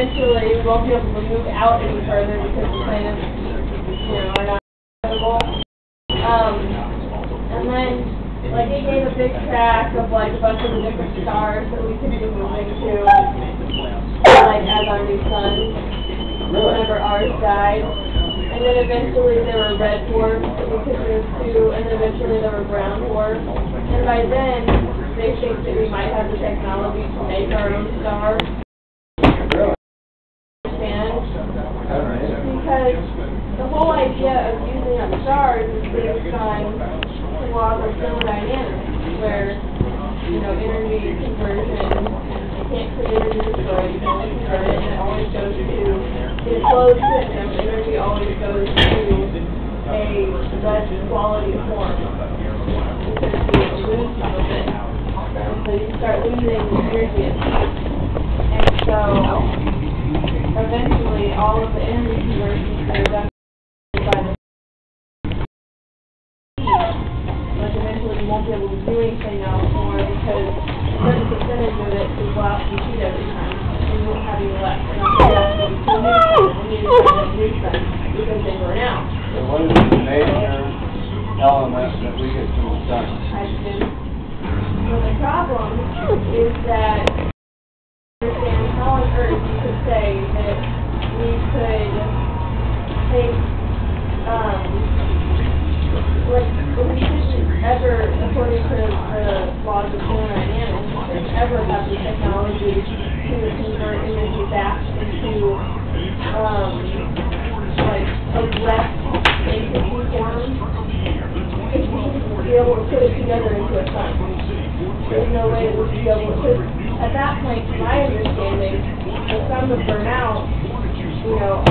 eventually we won't be able to move out any further because the planets, are not habitable. And then, like, it gave a big track of, like, a bunch of the different stars that we could be moving to, like, as our new sun, whenever ours died. And then eventually there were red dwarfs that we could move to, and then eventually there were brown dwarfs. And by then, they think that we might have the technology to make our own star. Because the whole idea of using up stars is based on the laws of thermodynamics, where, energy conversion, you can't create or destroy, you can only convert it, and it always goes to, in a closed system, energy always goes to a less quality form, because you lose some of it. So you start losing energy and heat, and so eventually all of the energy conversions that are done by the but eventually you won't be able to do anything else more because a certain percentage of it is lost in heat every time, and you won't have any left. And also you have to use them because they burn out. So what is the major element that we get from the sun? Hydrogen. So the problem is that how on earth you could say that we could take, we shouldn't ever, according to the laws of thermodynamics, we shouldn't ever have the technology to convert energy back into, a less entity form, because we shouldn't be able to put it together into a sun. There's no way that we should be able to, at that point, to my understanding, the sun would burn out,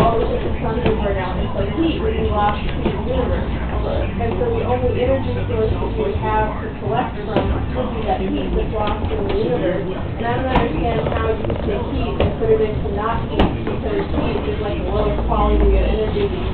all the different suns would burn out, and so heat would be lost to the universe. And so the only energy source that we would have to collect from would be that heat that's lost in the universe. And I don't understand how you could take heat and put it into not heat, because heat is like the lowest quality of energy that you